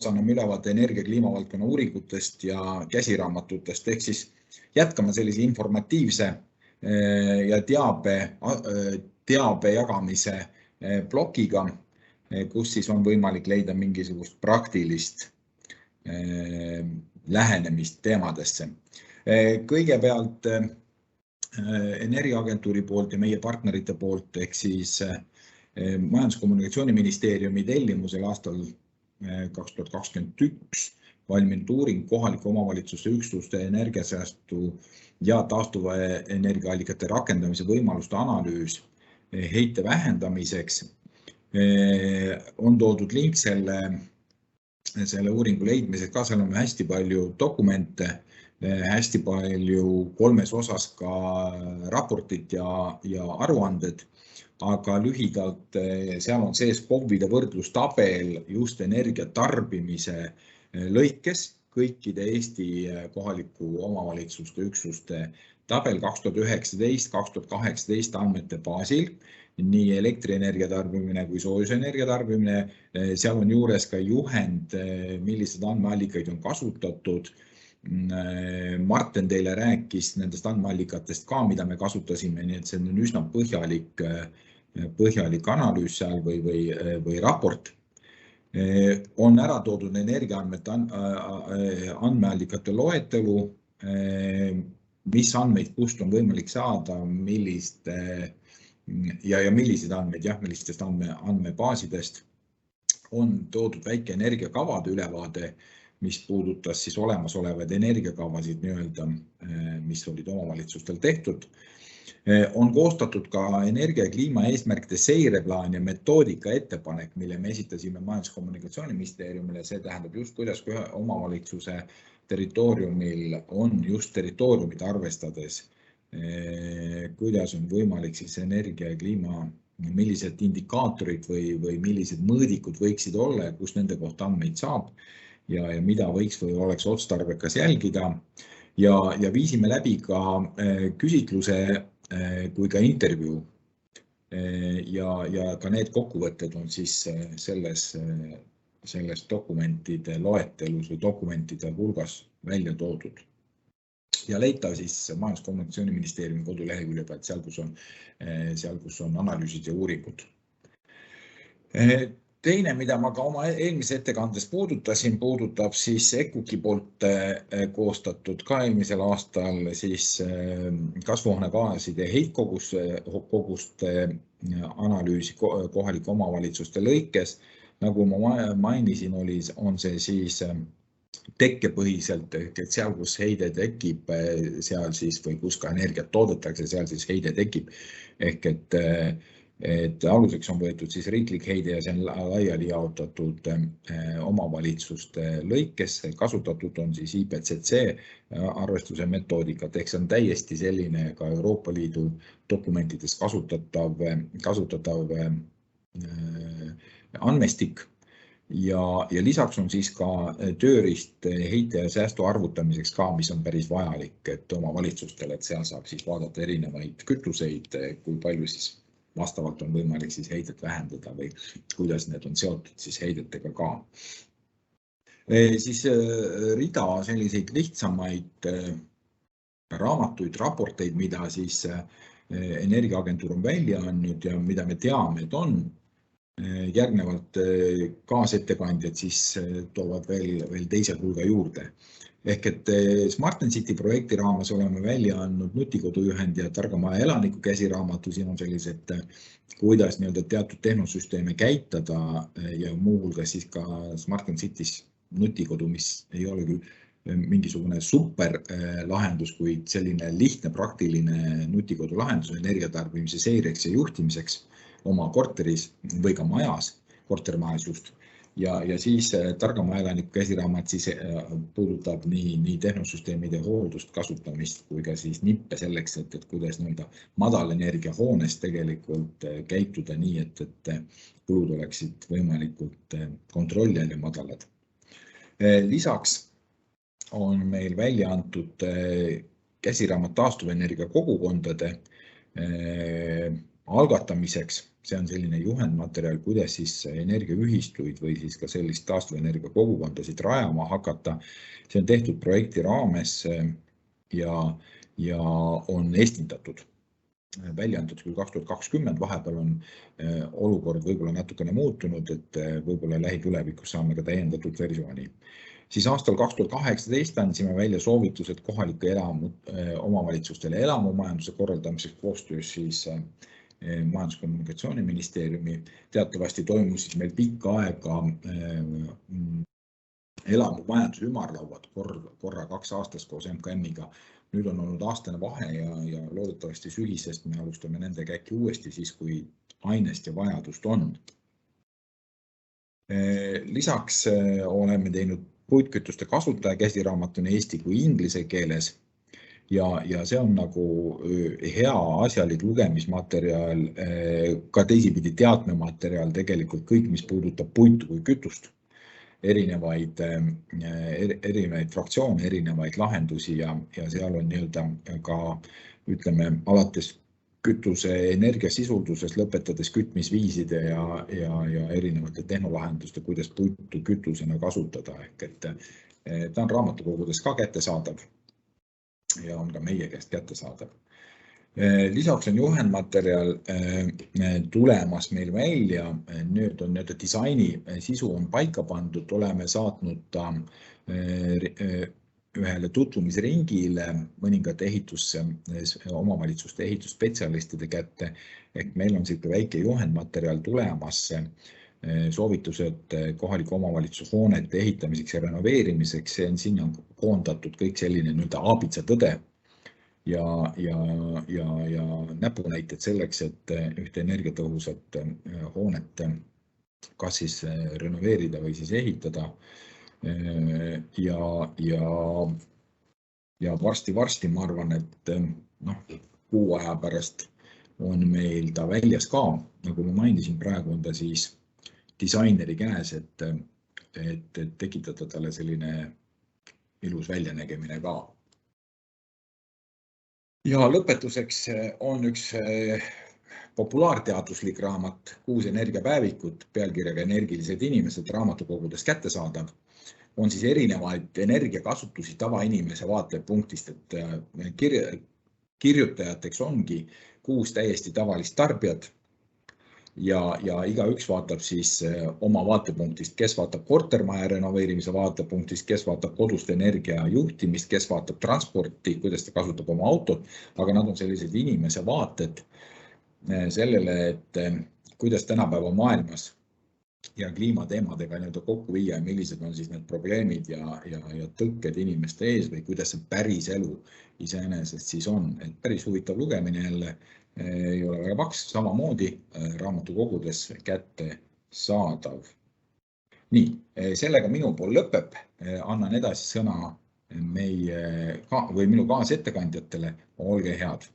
anname ülevaate energia- ja kliimavaldkonna uuringutest ja käsiraamatutest, ehk siis jätkame sellise informatiivse ja teabe jagamise plokiga, kus siis on võimalik leida mingisugust praktilist lähenemist teemadesse. Kõigepealt Energiaagentuuri poolt ja meie partnerite poolt, ehk siis Majandus- ja Kommunikatsiooniministeeriumi tellimusel aastal 2021 valminud uuring kohalike omavalitsuste üksuste energiasäästu ja taastuva energiaallikate rakendamise võimaluste analüüs heite vähendamiseks. On toodud link selle uuringu leidmiseks ka, seal on hästi palju dokumente, hästi palju 3 osas ka raportit ja aruanded, aga lühidalt seal on sees KOV-ide võrdlustabel just energia tarbimise lõikes kõikide Eesti kohaliku omavalitsuste üksuste tabel 2019-2018 andmete baasil, nii elektrienergia tarbimine kui soojusenergia tarbimine. Seal on juures ka juhend, millised andmeallikaid on kasutatud. Martin teile rääkis nendest andmeallikatest ka, mida me kasutasime, nii et see on üsna põhjalik analüüs seal või raport. On ära toodud andmeallikate loetelu, mis andmeid kust on võimalik saada, millised andmeid, millistest andmebaasidest. On toodud väike energiakavade ülevaade, mis puudutas siis olemasolevaid energiakavasid, mis olid omavalitsustel tehtud. On koostatud ka energia- ja kliimaeesmärkide seireplaan ja metoodika ettepanek, mille me esitasime Majandus- ja Kommunikatsiooniministeeriumile. See tähendab just, kuidas ühe omavalitsuse territooriumil on just territooriumid arvestades, kuidas on võimalik siis energia ja kliima, millised indikaatorid või millised mõõdikud võiksid olla ja kus nende kohta andmeid saab ja mida võiks või oleks otstarbekas jälgida. Ja viisime läbi ka küsitluse kui ka intervjuu ja ka need kokkuvõtted on siis selles dokumentide loetelus või dokumentide hulgas välja toodud. Ja leitav siis Majandus- ja Kommunikatsiooniministeeriumi kodulehekülje pealt seal, kus on analüüsid ja uuringud. Teine, mida ma ka oma eelmises ettekandes puudutab siis EKUK-i poolt koostatud ka eelmisel aastal siis kasvuhoonegaaside heitkoguste analüüsi kohalike omavalitsuste lõikes. Nagu ma mainisin, on see siis tekkepõhiselt, et seal, kus heide tekib, seal siis või kus ka energiat toodetakse, seal siis heide tekib. Ehk et aluseks on võetud siis riiklik heide ja see on laiali jaotatud omavalitsuste lõikes. Kasutatud on siis IPCC arvestuse metoodikat, ehk see on täiesti selline ka Euroopa Liidu dokumentides kasutatav andmestik. Ja lisaks on siis ka tööriist heite ja säästu arvutamiseks ka, mis on päris vajalik, et omavalitsustel, et seal saab siis vaadata erinevaid kütuseid, kui palju siis vastavalt on võimalik siis heidet vähendada või kuidas need on seotud siis heidetega ka. Siis rida selliseid lihtsamaid raamatuid, raporteid, mida siis Energiaagentuur on välja andnud ja mida me teame, et on. Järgnevalt kaasettekandjad siis toovad veel teise hulga juurde. Ehk et Smart & City projekti raames oleme välja andnud nutikodujuhend ja targa maja elaniku käsiraamatu. Siin on sellised, kuidas teatud tehnosüsteeme käitada ja muuhulgas siis ka Smart & City's nutikodu, mis ei ole küll mingisugune super lahendus, kuid selline lihtne praktiline nutikodu lahendus energiatarbimise seireks ja juhtimiseks oma korteris või ka majas, kortermajas just. Ja siis targa maja elaniku käsiraamat siis puudutab nii tehnosüsteemide hooldust, kasutamist kui ka siis nippe selleks, et kuidas madalenergia hoones tegelikult käituda nii, et kulud oleksid võimalikult kontrolli all ja madalad. Lisaks on meil välja antud käsiraamat taastuvenergia kogukondade algatamiseks. see on selline juhendmaterjal, kuidas siis energiaühistuid või siis ka sellist taastuvenergia kogukondasid rajama hakata. See on tehtud projekti raames ja on estindatud. Välja antud küll 2020, vahepeal on olukord võib-olla natukene muutunud, et võib-olla lähitulevikus saame ka täiendatud versiooni. Siis aastal 2018 andsime välja soovitused kohalike omavalitsustele elamumajanduse korraldamiseks koostöös siis Majandus- ja Kommunikatsiooniministeeriumi. Teatavasti toimusid meil pikka aega elamumajanduse ümarlauad korra 2 aastas koos MKM-iga. Nüüd on olnud aastane vahe ja loodetavasti sügisest me alustame nendega äkki uuesti siis, kui ainest ja vajadust on. Lisaks oleme teinud puitkütuste kasutaja käsiraamatu nii eesti kui inglise keeles ja see on nagu hea asjalik lugemismaterjal, ka teisipidi teatmematerjal tegelikult kõik, mis puudutab puitu kui kütust. Erinevaid fraktsioone, erinevaid lahendusi ja seal on nii-öelda ka, ütleme, alates kütuse energiasisuldusest lõpetades kütmisviiside ja erinevate tehnolahenduste, kuidas puitu kütusena kasutada. Ehk et ta on raamatukogudes ka kättesaadav ja on ka meie käest kättesaadav. Lisaks on juhendmaterjal tulemas meil välja. Nüüd on disaini sisu on paika pandud, oleme saatnud ta ühele tutvumisringile mõningate omavalitsuste ehitusspetsialistide kätte. Ehk meil on siuke väike juhendmaterjal tulemas, soovitused kohaliku omavalitsuse hoonete ehitamiseks ja renoveerimiseks. See on sinna koondatud kõik selline aabitsatõde ja näpunäited selleks, et ühte energiatõhusat hoonet kas siis renoveerida või siis ehitada. Ja varsti ma arvan, et kuu aja pärast on meil ta väljas ka. Nagu ma mainisin, praegu on ta siis disaineri käes, et tekitada talle selline ilus väljanägemine ka. Ja lõpetuseks on üks populaarteaduslik raamat 6 energiapäevikut pealkirjaga Energilised inimesed raamatukogudes kättesaadav. On siis erinevaid energiakasutusi tavainimese vaatepunktist, et kirjutajateks ongi 6 täiesti tavalist tarbijat ja igaüks vaatab siis oma vaatepunktist, kes vaatab kortermaja renoveerimise vaatepunktist, kes vaatab kodust energiajuhtimist, kes vaatab transporti, kuidas ta kasutab oma autot, aga nad on sellised inimese vaated sellele, et kuidas tänapäeva maailmas ja kliimateemadega kokku viia, millised on siis need probleemid ja tõkked inimeste ees või kuidas see päris elu iseenesest siis on. Et päris huvitav lugemine jälle, ei ole väga paks, samamoodi raamatukogudes kätte saadav. Nii, sellega minu pool lõpeb. Annan edasi sõna minu kaasettekandjatele. Olge head.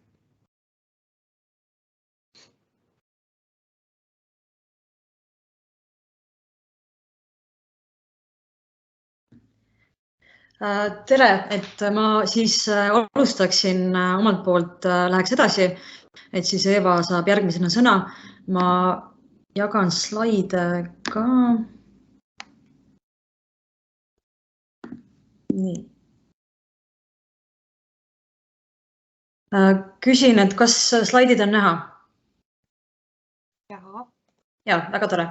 Tere, et ma siis alustaksin omalt poolt, läheks edasi, et siis Eva saab järgmisena sõna. Ma jagan slaide ka. Nii. Küsin, et kas slaidid on näha? Ja, väga tore.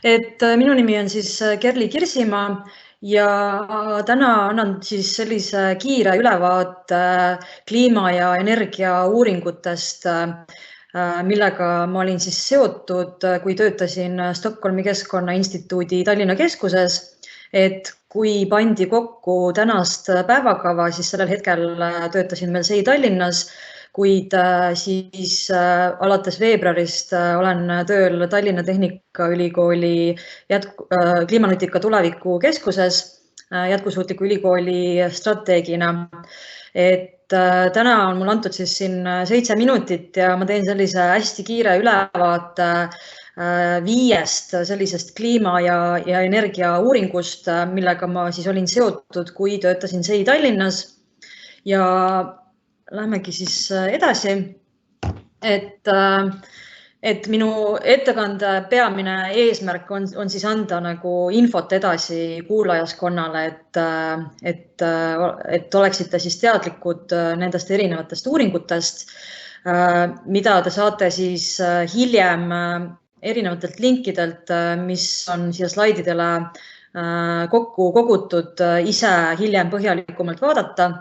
Et minu nimi on siis Kerli Kirsimaa ja täna annan siis sellise kiire ülevaate kliima- ja energiauuringutest, millega ma olin siis seotud, kui töötasin Stockholmi Keskkonnainstituudi Tallinna keskuses. Et kui pandi kokku tänast päevakava, siis sellel hetkel töötasin veel SEI Tallinnas, kuid siis alates veebruarist olen tööl Tallinna Tehnikaülikooli kliimanutika tuleviku keskuses jätkusuutliku ülikooli strateegina. Et täna on mul antud siis siin 7 minutit ja ma teen sellise hästi kiire ülevaate 5 sellisest kliima- ja energiauuringust, millega ma siis olin seotud, kui töötasin SEI Tallinnas. Ja lähmegi siis edasi, et et minu ettekande peamine eesmärk on siis anda nagu infot edasi kuulajaskonnale, et oleksite siis teadlikud nendest erinevatest uuringutest, mida te saate siis hiljem erinevatelt linkidelt, mis on siia slaididele kokku kogutud, ise hiljem põhjalikumalt vaadata.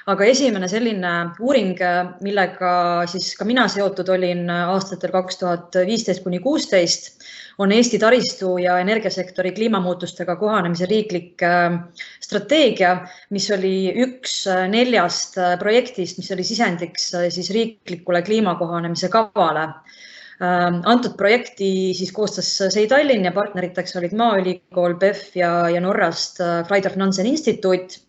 Aga esimene selline uuring, millega siis ka mina seotud olin aastatel 2015–2016, on Eesti taristu ja energiasektori kliimamuutustega kohanemise riiklik strateegia, mis oli üks 4 projektist, mis oli sisendiks siis riiklikule kliimakohanemise kavale. Antud projekti siis koostas SEI Tallinn ja partneriteks olid Maaülikool, BEF ja Norrast Fridtjof Nansen instituut.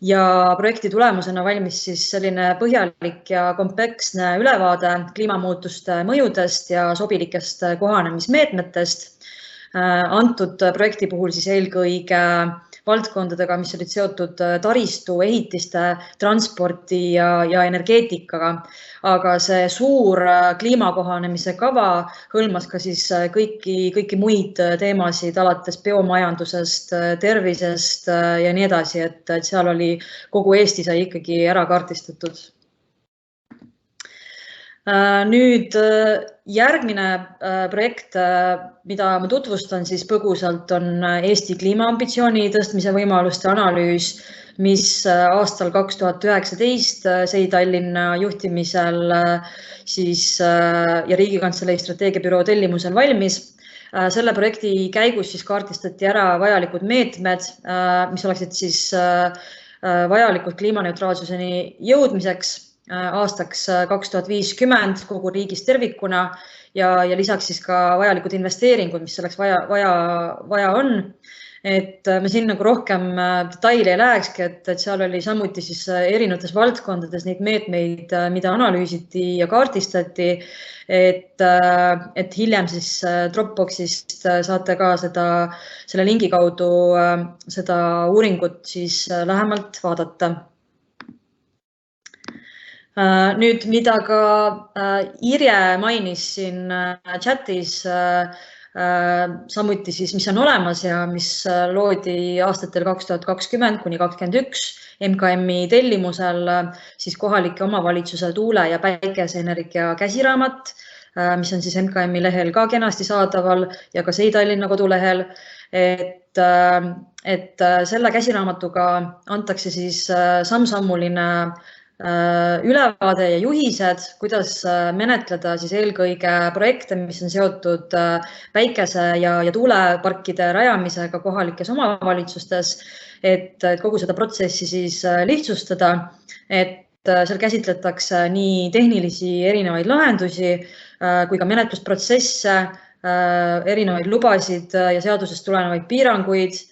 Ja projekti tulemusena valmis siis selline põhjalik ja kompleksne ülevaade kliimamuutuste mõjudest ja sobilikest kohanemismeetmetest. Antud projekti puhul siis eelkõige valdkondadega, mis olid seotud taristu, ehitiste, transporti ja energeetikaga. Aga see suur kliimakohanemise kava hõlmas ka siis kõiki muid teemasid alates biomajandusest, tervisest ja nii edasi, et seal oli kogu Eesti sai ikkagi ära kaardistatud. Nüüd järgmine projekt, mida ma tutvustan siis põgusalt, on Eesti kliimaambitsiooni tõstmise võimaluste analüüs, mis aastal 2019 SEI Tallinna juhtimisel siis, ja Riigikantselei strateegiabüroo tellimusel valmis. Selle projekti käigus siis kaardistati ära vajalikud meetmed, mis oleksid siis vajalikud kliimaneutraalsuseni jõudmiseks aastaks 2050 kogu riigis tervikuna ja lisaks siis ka vajalikud investeeringud, mis selleks vaja on. Et me siin nagu rohkem detaili ei lähekski, et seal oli samuti siis erinevates valdkondades neid meetmeid, mida analüüsiti ja kaardistati, et hiljem siis Dropboxist saate ka selle lingi kaudu seda uuringut siis lähemalt vaadata. Nüüd, mida ka Irje mainis siin chatis, samuti siis, mis on olemas ja mis loodi aastatel 2020–2021 MKM-i tellimusel siis kohalike omavalitsuse tuule- ja päikeseenergia käsiraamat, mis on siis MKM-i lehel ka kenasti saadaval ja ka SEI Tallinna kodulehel. Et selle käsiraamatuga antakse siis samm-sammuline ülevaade ja juhised, kuidas menetleda siis eelkõige projekte, mis on seotud päikese- ja tuuleparkide rajamisega kohalikes omavalitsustes, et kogu seda protsessi siis lihtsustada, et seal käsitletakse nii tehnilisi erinevaid lahendusi kui ka menetlusprotsesse, erinevaid lubasid ja seadusest tulenevaid piiranguid,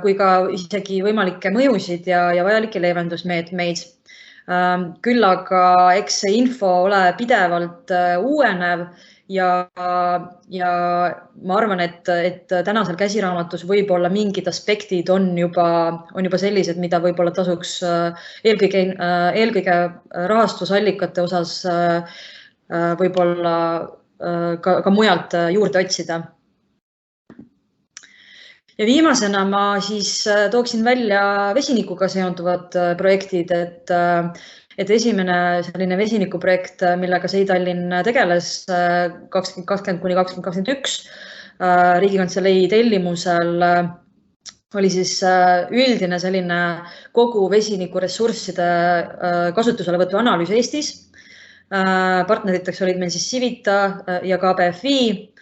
kui ka isegi võimalikke mõjusid ja vajalikke leevendusmeetmeid. Küll aga eks see info ole pidevalt uuenev ja ma arvan, et tänasel käsiraamatus võib-olla mingid aspektid on juba sellised, mida võib-olla tasuks eelkõige rahastusallikate osas võib-olla ka mujalt juurde otsida. Ja viimasena ma siis tooksin välja vesinikuga seonduvad projektid, et esimene selline vesinikuprojekt, millega SEI Tallinn tegeles 2020–2021 Riigikantselei tellimusel, oli siis üldine selline kogu vesinikuressursside kasutuselevõtu analüüs Eestis. Partneriteks olid meil siis Civita ja KBFI.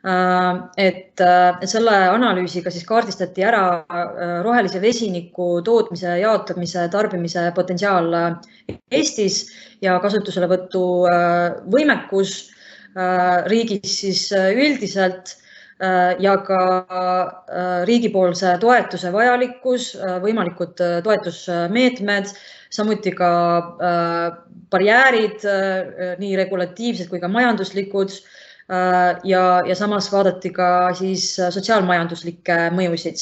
Et selle analüüsiga siis kaardistati ära rohelise vesiniku tootmise, jaotamise, tarbimise potentsiaal Eestis ja kasutuselevõtu võimekus riigis siis üldiselt ja ka riigipoolse toetuse vajalikkus, võimalikud toetusmeetmed, samuti ka barjäärid, nii regulatiivsed kui ka majanduslikud. Ja samas vaadati ka siis sotsiaalmajanduslikke mõjusid.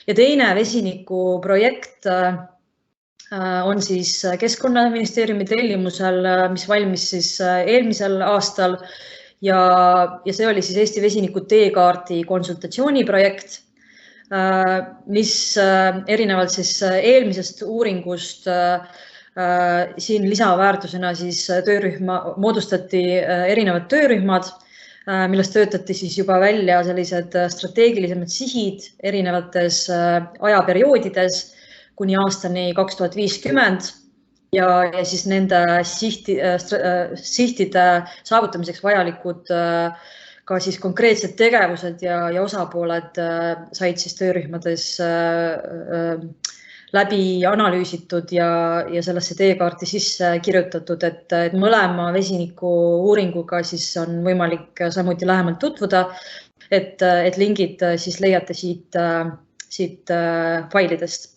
Ja teine vesiniku projekt on siis Keskkonnaministeeriumi tellimusel, mis valmis siis eelmisel aastal ja see oli siis Eesti vesiniku teekaardi konsultatsiooniprojekt, mis erinevalt siis eelmisest uuringust siin lisaväärtusena siis moodustati erinevad töörühmad, millest töötati siis juba välja sellised strateegilisemad sihid erinevates ajaperioodides kuni aastani 2050 ja siis nende sihtide saavutamiseks vajalikud ka siis konkreetsed tegevused ja osapooled said siis töörühmades läbi analüüsitud ja sellesse teekaarti sisse kirjutatud, et mõlema vesiniku uuringuga siis on võimalik samuti lähemalt tutvuda, et lingid siis leiate siit failidest.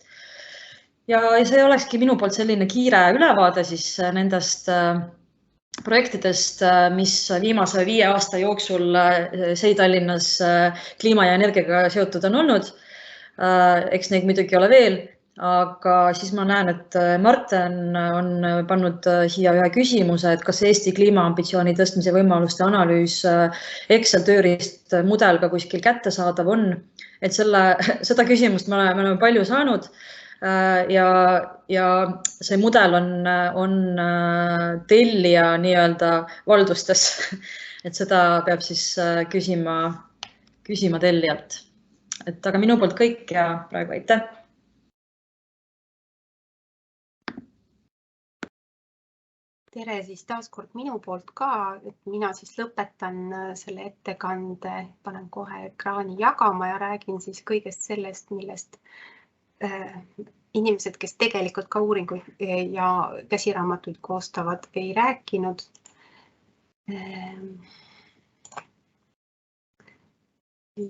Ja see olekski minu poolt selline kiire ülevaade siis nendest projektidest, mis viimase 5 aasta jooksul SEI-Tallinnas kliima ja energiaga seotud on olnud. Eks neid muidugi ole veel, aga siis ma näen, et Marten on pannud siia ühe küsimuse, et kas Eesti kliimaambitsiooni tõstmise võimaluste analüüs Excel tööriistmudel ka kuskil kättesaadav on. Et seda küsimust me oleme palju saanud ja see mudel on tellija nii-öelda valdustes, et seda peab siis küsima tellijalt. Et aga minu poolt kõik ja praegu aitäh! Tere siis taas kord minu poolt ka, et mina siis lõpetan selle ettekande, panen kohe ekraani jagama ja räägin siis kõigest sellest, millest inimesed, kes tegelikult ka uuringuid ja käsiraamatuid koostavad, ei rääkinud.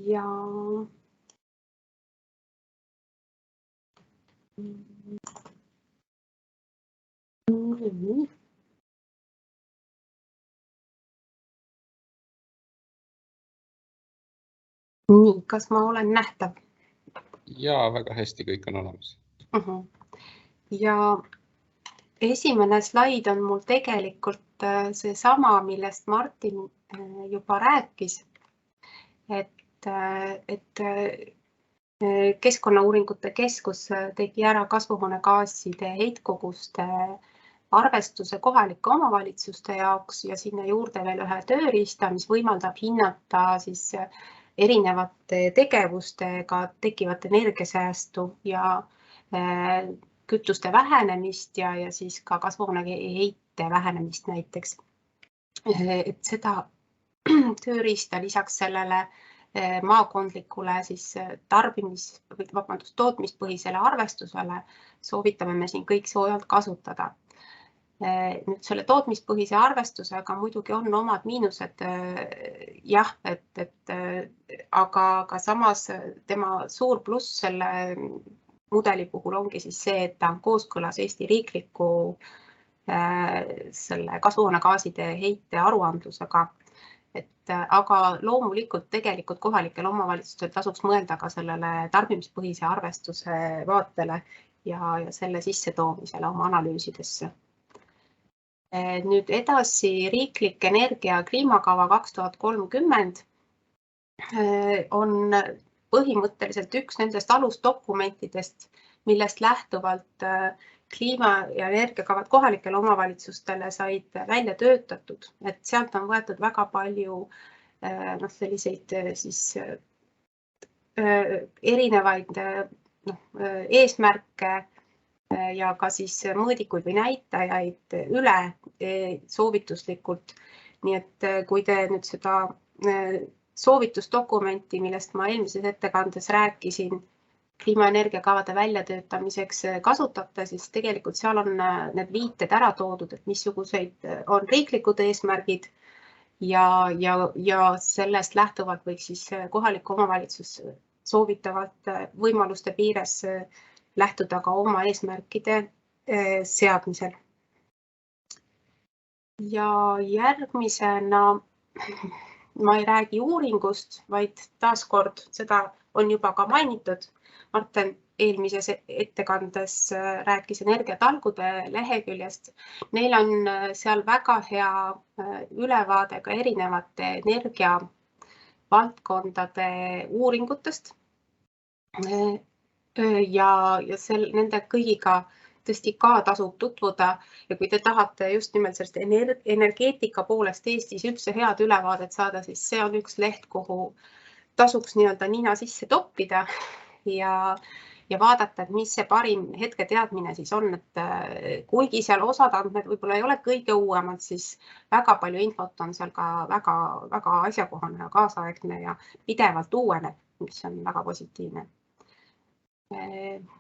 Ja nii, kas ma olen nähtav? Jaa, väga hästi, kõik on olemas. Ja esimene slaid on mul tegelikult see sama, millest Martin juba rääkis, et Keskkonnauuringute Keskus tegi ära kasvuhoonegaaside heitkoguste arvestuse kohalike omavalitsuste jaoks ja sinna juurde veel ühe tööriista, mis võimaldab hinnata siis erinevate tegevustega tekivat energiasäästu ja kütuste vähenemist ja siis ka kasvuhooneheite vähenemist näiteks. Et seda tööriista lisaks sellele maakondlikule siis tootmispõhisele arvestusele soovitame me siin kõik soojalt kasutada. Nüüd selle tootmispõhise arvestusega muidugi on omad miinused, jah, aga samas tema suur pluss selle mudeli puhul ongi siis see, et ta on kooskõlas Eesti riikliku selle kasvuhoonegaaside heite aruandlusega. Aga loomulikult tegelikult kohalikel omavalitsustel tasuks mõelda ka sellele tarbimispõhise arvestuse vaatele ja selle sissetoomisele oma analüüsidesse. Nüüd edasi riiklik energia kliimakava 2030 on põhimõtteliselt üks nendest alusdokumentidest, millest lähtuvalt kliima ja energiakavad kohalikele omavalitsustele said välja töötatud, et sealt on võetud väga palju selliseid siis erinevaid eesmärke ja ka siis mõõdikuid või näitajaid üle soovituslikult. Nii et kui te nüüd seda soovitusdokumenti, millest ma eelmises ettekandes rääkisin, kliimaenergiakavade väljatöötamiseks kasutate, siis tegelikult seal on need viited ära toodud, et missugused on riiklikud eesmärgid ja sellest lähtuvalt võiks siis kohalik omavalitsus soovitavalt võimaluste piires lähtuda ka oma eesmärkide seadmisel. Ja järgmisena ma ei räägi uuringust, vaid taaskord seda on juba ka mainitud. Marten eelmises ettekandes rääkis energiatalgude leheküljest. Neil on seal väga hea ülevaade ka erinevate energiavaldkondade uuringutest. Ja nende kõigiga tõesti ka tasub tutvuda ja kui te tahate just nimelt sellest energeetika poolest Eestis üldse head ülevaadet saada, siis see on üks leht, kuhu tasuks nii-öelda nina sisse toppida ja vaadata, et mis see parim hetketeadmine siis on, et kuigi seal osad andmed võib-olla ei ole kõige uuemad, siis väga palju infot on seal ka väga asjakohane ja kaasaegne ja pidevalt uueneb, mis on väga positiivne.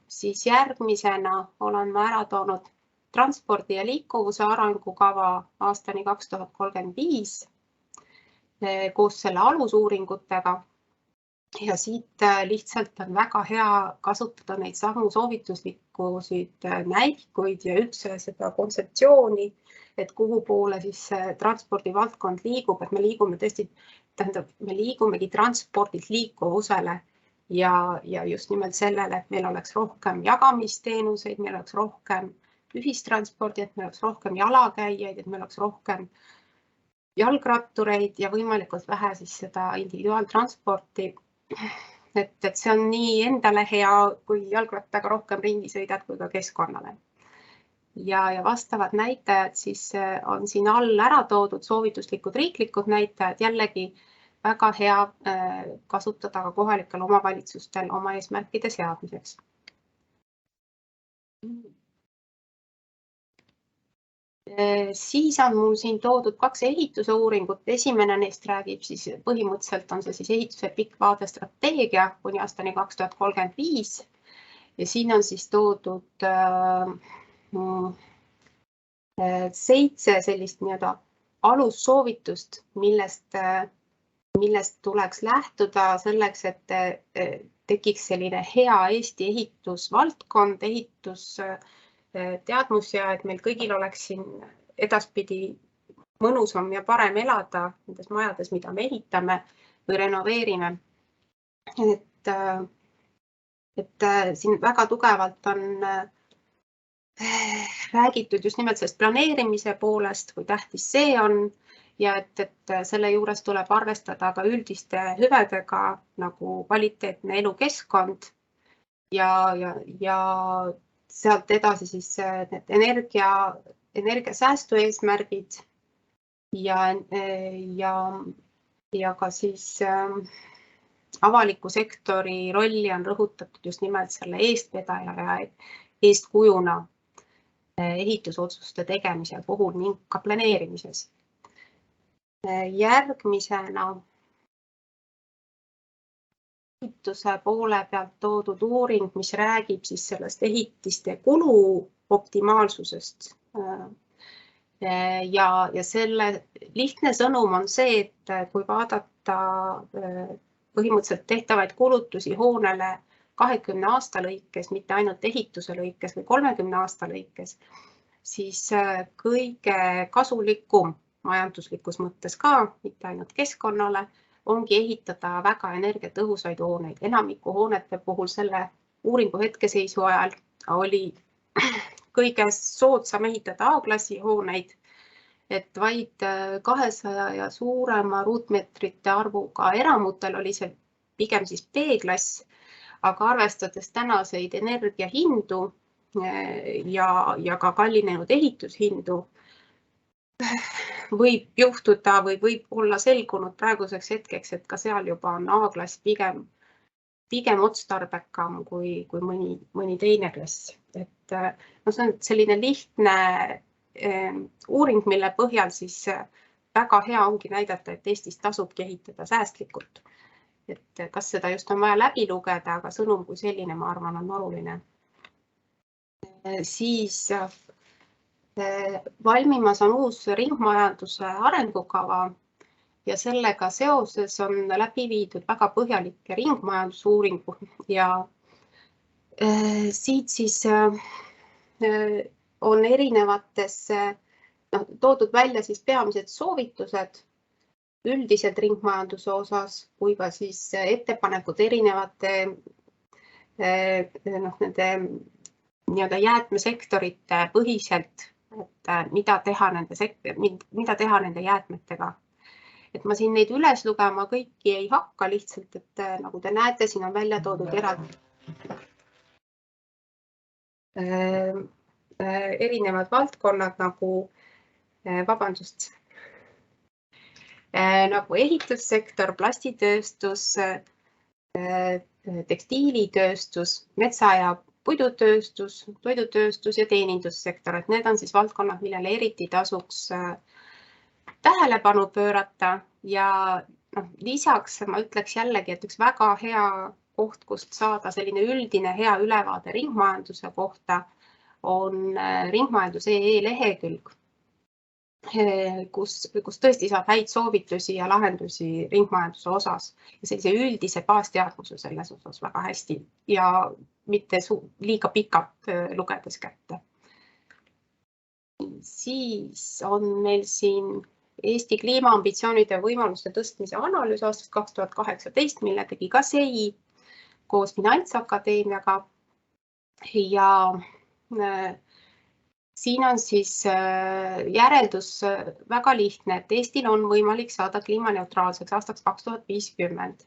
Siis järgmisena olen ma ära toonud transpordi ja liikuvuse arengukava aastani 2035 koos selle alusuuringutega. Ja siit lihtsalt on väga hea kasutada neid samu soovituslikkusid näidikuid ja üldse seda kontseptsiooni, et kuhu poole siis transpordivaldkond liigub, et me liigume tõesti, me liigumegi transpordilt liikuvusele ja just nimelt sellele, et meil oleks rohkem jagamisteenuseid, meil oleks rohkem ühistranspordi, et meil oleks rohkem jalakäijaid, et meil oleks rohkem jalgrattureid ja võimalikult vähe siis seda individuaaltransporti. Et see on nii endale hea, kui jalgrattaga rohkem ringi sõidad, kui ka keskkonnale. Ja vastavad näitajad siis on siin all ära toodud, soovituslikud riiklikud näitajad, jällegi väga hea kasutada ka kohalikel omavalitsustel oma eesmärkide seadmiseks. Siis on mul siin toodud 2 ehituse uuringut. Esimene neist räägib siis põhimõtteliselt on see siis ehituse pikk vaade strateegia kuni aastani 2035 ja siin on siis toodud 7 sellist nii-öelda alussoovitust, millest tuleks lähtuda selleks, et tekiks selline hea Eesti ehitusvaldkond, teadmus ja et meil kõigil oleks siin edaspidi mõnusam ja parem elada nendes majades, mida me ehitame või renoveerime. Et siin väga tugevalt on räägitud just nimelt sellest planeerimise poolest, kui tähtis see on ja et selle juures tuleb arvestada ka üldiste hüvedega nagu kvaliteetne elukeskkond ja sealt edasi siis need energiasäästu eesmärgid ja ka siis avaliku sektori rolli on rõhutatud just nimelt selle eestvedaja ja eestkujuna ehitusotsuste tegemise puhul ning ka planeerimises. Järgmisena ehituse poole pealt toodud uuring, mis räägib siis sellest ehitiste kulu optimaalsusest. Ja selle lihtne sõnum on see, et kui vaadata põhimõtteliselt tehtavaid kulutusi hoonele 20 aasta lõikes, mitte ainult ehituse lõikes või 30 aasta lõikes, siis kõige kasulikum majanduslikus mõttes ka, mitte ainult keskkonnale, ongi ehitada väga energiatõhusaid hooneid. Enamiku hoonete puhul selle uuringu hetkeseisu ajal oli kõige soodsam ehitada A-klassi hooneid, et vaid 200 ja suurema ruutmeetrite arvuga eramutel oli see pigem siis B-klass, aga arvestades tänaseid energiahindu ja ka kallinenud ehitushindu, võib juhtuda või võib olla selgunud praeguseks hetkeks, et ka seal juba on A-klass pigem otstarbekam kui mõni teine klass. Et see on selline lihtne uuring, mille põhjal siis väga hea ongi näidata, et Eestis tasubki ehitada säästlikult. Et kas seda just on vaja läbi lugeda, aga sõnum kui selline, ma arvan, on oluline. Siis valmimas on uus ringmajanduse arengukava ja sellega seoses on läbi viidud väga põhjalikke ringmajandusuuringu ja siit siis on erinevates toodud välja siis peamised soovitused üldiselt ringmajanduse osas kui ka siis ettepanekud erinevate nende nii-öelda jäätmesektorite põhiselt, et mida teha nende jäätmetega. Et ma siin neid üles lugema kõiki ei hakka lihtsalt, et nagu te näete, siin on välja toodud erinevad valdkonnad nagu, nagu ehitussektor, plastitööstus, tekstiilitööstus, metsa- ja puidutööstus, toidutööstus ja teenindussektor. Et need on siis valdkonnad, millele eriti tasuks tähelepanu pöörata ja lisaks ma ütleks jällegi, et üks väga hea koht, kust saada selline üldine hea ülevaade ringmajanduse kohta on ringmajandus.ee lehekülg, kus tõesti saab häid soovitusi ja lahendusi ringmajanduse osas ja sellise üldise baasteadmuse selles osas väga hästi ja mitte liiga pikalt lugedes kätte. Siis on meil siin Eesti kliimaambitsioonide võimaluste tõstmise analüüs aastast 2018, mille tegi ka SEI koos Finantsakadeemiaga. Ja siin on siis järeldus väga lihtne, et Eestil on võimalik saada kliimaneutraalseks aastaks 2050.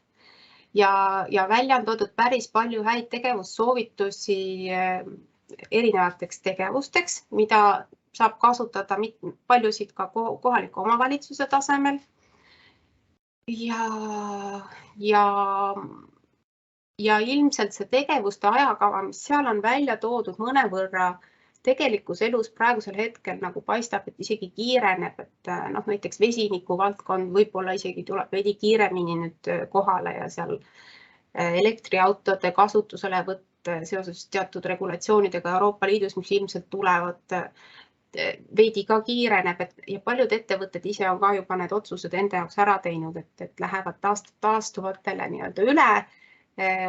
Ja välja on toodud päris palju häid tegevussoovitusi erinevateks tegevusteks, mida saab kasutada paljusid ka kohaliku omavalitsuse tasemel. Ja ilmselt see tegevuste ajakava, mis seal on välja toodud mõnevõrra tegelikus elus praegusel hetkel nagu paistab, et isegi kiireneb, et näiteks vesiniku valdkond võib-olla isegi tuleb veidi kiiremini nüüd kohale ja seal elektriautode kasutuselevõtt seoses teatud regulatsioonidega Euroopa Liidus, mis ilmselt tulevad veidi ka kiireneb ja paljud ettevõtted ise on ka juba need otsused enda jaoks ära teinud, et lähevad taastuvatele nii-öelda üle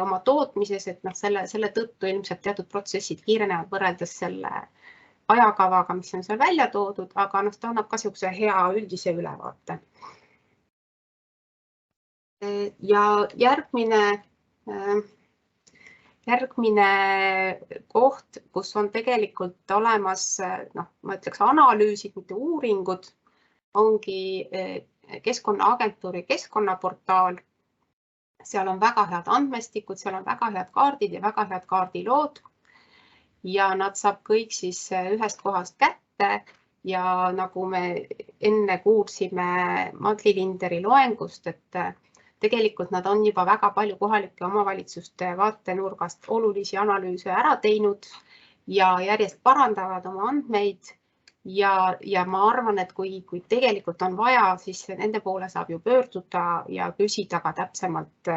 oma tootmises, et selle tõttu ilmselt teatud protsessid kiirenevad võrreldes selle ajakavaga, mis on seal välja toodud, aga ta annab ka niisuguse hea üldise ülevaate. Ja järgmine koht, kus on tegelikult olemas, ma ütleks analüüsid, mitte uuringud, ongi Keskkonnaagentuuri keskkonnaportaal. Seal on väga head andmestikud, seal on väga head kaardid ja väga head kaardilood ja nad saab kõik siis ühest kohast kätte ja nagu me enne kuulsime Madli Linderi loengust, et tegelikult nad on juba väga palju kohalike omavalitsuste vaatenurgast olulisi analüüse ära teinud ja järjest parandavad oma andmeid ja ma arvan, et kui tegelikult on vaja, siis nende poole saab ju pöörduda ja küsida ka täpsemalt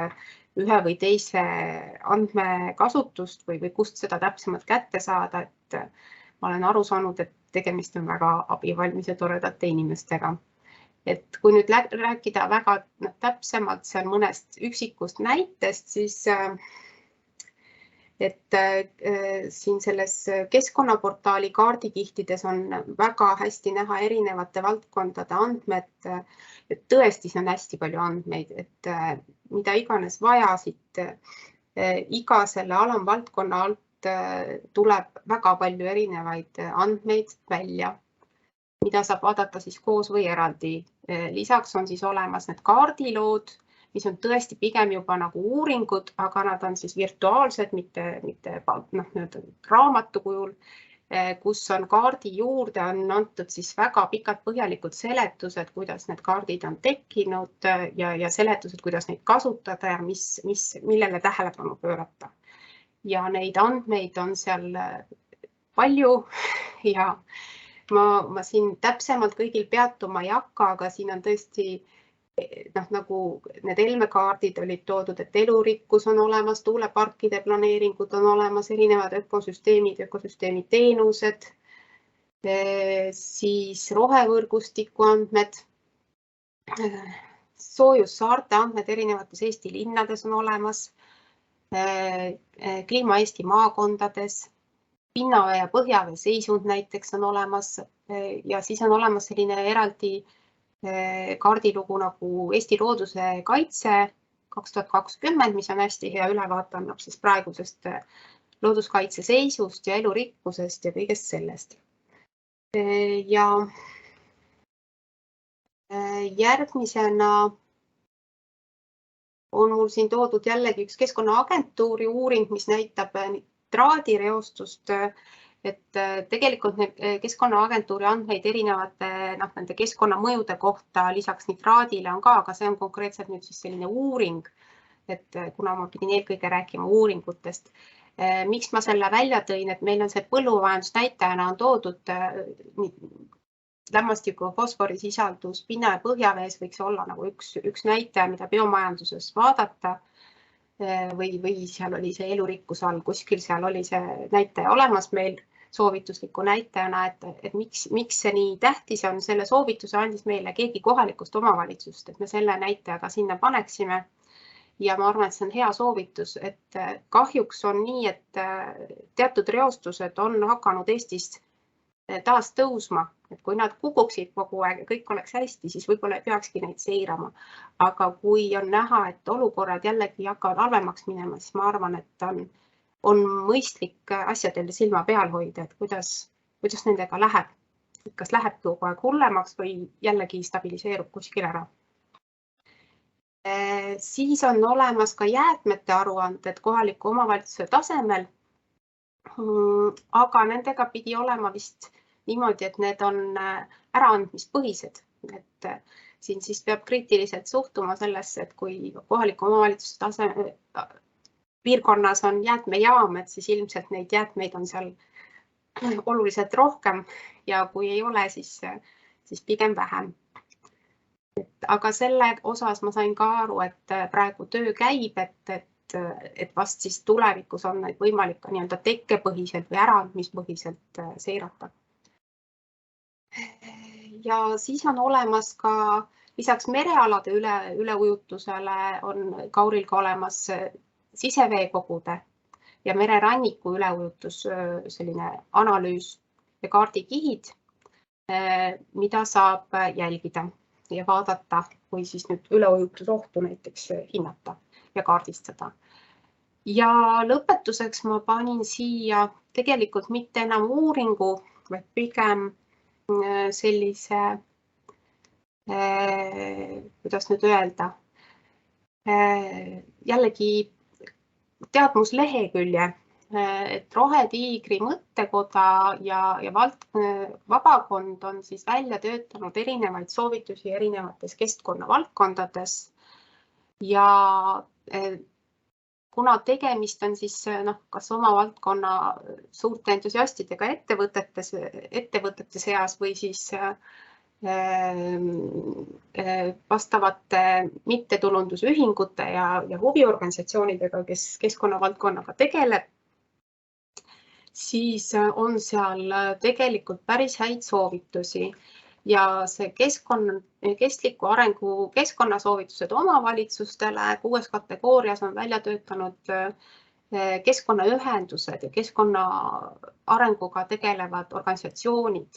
ühe või teise andmekasutust või kust seda täpsemalt kätte saada, et ma olen aru saanud, et tegemist on väga abivalmis ja toredate inimestega. Et kui nüüd rääkida väga täpsemalt seal mõnest üksikust näitest, siis et siin selles keskkonnaportaali kaardikihtides on väga hästi näha erinevate valdkondade andmed, et tõesti see on hästi palju andmeid, et mida iganes vaja siit iga selle alamvaldkonna alt tuleb väga palju erinevaid andmeid välja, mida saab vaadata siis koos või eraldi. Lisaks on siis olemas need kaardilood, mis on tõesti pigem juba nagu uuringud, aga nad on siis virtuaalsed, mitte raamatu kujul, kus on kaardi juurde on antud siis väga pikad põhjalikud seletused, kuidas need kaardid on tekkinud ja seletused, kuidas neid kasutada ja millele tähelepanu pöörata. Ja neid andmeid on seal palju ja ma siin täpsemalt kõigil peatuma ei hakka, aga siin on tõesti nagu need elmekaardid olid toodud, et elurikkus on olemas, tuuleparkide planeeringud on olemas, erinevad ökosüsteemid, ökosüsteemi teenused, siis rohevõrgustiku andmed, soojussaarte andmed erinevates Eesti linnades on olemas, kliima Eesti maakondades, pinnavee ja põhjavee seisund näiteks on olemas ja siis on olemas selline eraldi kaardilugu nagu Eesti looduse kaitse 2020, mis on hästi hea ülevaate, annab siis praegusest looduskaitse seisust ja elurikkusest ja kõigest sellest. Ja järgmisena on mul siin toodud jällegi üks Keskkonnaagentuuri uuring, mis näitab nitraadireostust, et tegelikult need Keskkonnaagentuuri andmeid erinevate nende keskkonnamõjude kohta lisaks nitraadile on ka, aga see on konkreetselt nüüd siis selline uuring, et kuna ma pidin eelkõige rääkima uuringutest. Miks ma selle välja tõin, et meil on see põllumajandusnäitajana on toodud lämmastiku fosforisisaldus pinna ja põhjavees võiks olla nagu üks näitaja, mida biomajanduses vaadata või seal oli see elurikkus all, kuskil seal oli see näitaja olemas meil soovitusliku näitajana, et miks see nii tähtis on, selle soovituse andis meile keegi kohalikust omavalitsust, et me selle näitajaga sinna paneksime. Ja ma arvan, et see on hea soovitus, et kahjuks on nii, et teatud reostused on hakanud Eestis taas tõusma, et kui nad kukuksid kogu aeg ja kõik oleks hästi, siis võib-olla ei peakski neid seirama. Aga kui on näha, et olukorrad jällegi hakkavad halvemaks minema, siis ma arvan, et on mõistlik asjadel silma peal hoida, et kuidas nendega läheb. Kas läheb kogu aeg hullemaks või jällegi stabiliseerub kuskil ära. Siis on olemas ka jäätmete aruanded kohaliku omavalitsuse tasemel, aga nendega pidi olema vist niimoodi, et need on äraandmispõhised. Et siin siis peab kriitiliselt suhtuma sellesse, et kui kohaliku omavalitsuse tasemel piirkonnas on jäätmejaam, et siis ilmselt neid jäätmeid on seal oluliselt rohkem ja kui ei ole, siis pigem vähem. Aga selle osas ma sain ka aru, et praegu töö käib, et vast siis tulevikus on neid võimalik ka nii-öelda tekkepõhiselt või äraandmispõhiselt seirata. Ja siis on olemas ka lisaks merealade üleujutusele on Kauril ka olemas siseveekogude ja mereranniku üleujutus, selline analüüs ja kaardikihid, mida saab jälgida ja vaadata, kui siis nüüd üleujutusohtu näiteks hinnata ja kaardistada. Ja lõpetuseks ma panin siia tegelikult mitte enam uuringu, vaid pigem sellise, kuidas nüüd öelda, jällegi teadmuslehekülje, et Rohetiigri mõttekoda ja vabakond on siis välja töötanud erinevaid soovitusi erinevates keskkonnavaldkondades ja kuna tegemist on siis kas oma valdkonna suurte entusiastidega ettevõtete seas või siis vastavate mittetulundusühingute ja huviorganisatsioonidega, kes keskkonnavaldkonnaga tegeleb, siis on seal tegelikult päris häid soovitusi ja see kestliku arengu keskkonnasoovitused omavalitsustele 6 kategoorias on välja töötanud keskkonnaühendused ja keskkonna arenguga tegelevad organisatsioonid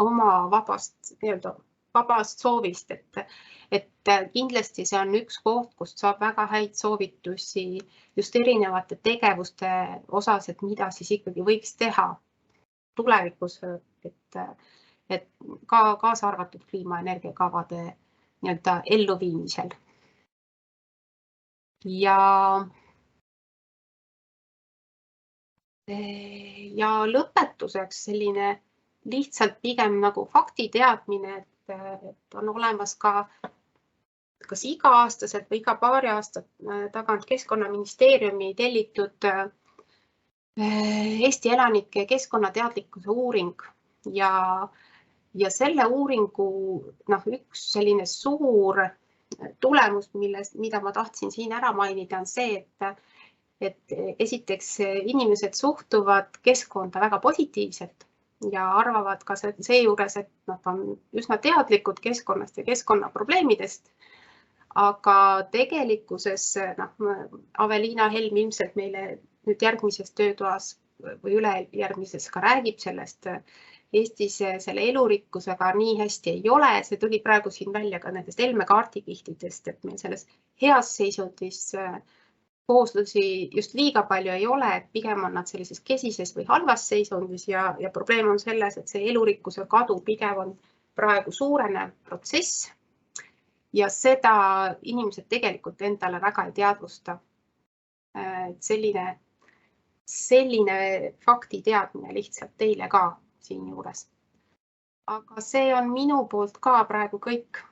oma vabast soovist, et kindlasti see on üks koht, kust saab väga häid soovitusi just erinevate tegevuste osas, et mida siis ikkagi võiks teha tulevikus, et ka kaasa arvatud kliimaenergiakavade nii-öelda elluviimisel. Ja lõpetuseks selline lihtsalt pigem nagu faktiteadmine, et on olemas ka kas iga-aastaselt või iga paari aastat tagant Keskkonnaministeeriumi tellitud Eesti elanike keskkonnateadlikkuse uuring ja selle uuringu üks selline suur tulemus, mida ma tahtsin siin ära mainida, on see, et esiteks inimesed suhtuvad keskkonda väga positiivselt ja arvavad ka seejuures, et nad on üsna teadlikud keskkonnast ja keskkonnaprobleemidest. Aga tegelikkuses Aveliina Helm ilmselt meile nüüd järgmises töötoas või ülejärgmises ka räägib sellest Eestis selle elurikkusega nii hästi ei ole. See tuli praegu siin välja ka nendest Helme kaardikihtidest, et meil selles heas seisundis kooslusi just liiga palju ei ole, et pigem on nad sellises kesises või halvas seisundis ja probleem on selles, et see elurikkuse kadu pigem on praegu suurenev protsess ja seda inimesed tegelikult endale väga ei teadvusta. Selline fakti teadmine lihtsalt teile ka siin juures. Aga see on minu poolt ka praegu kõik.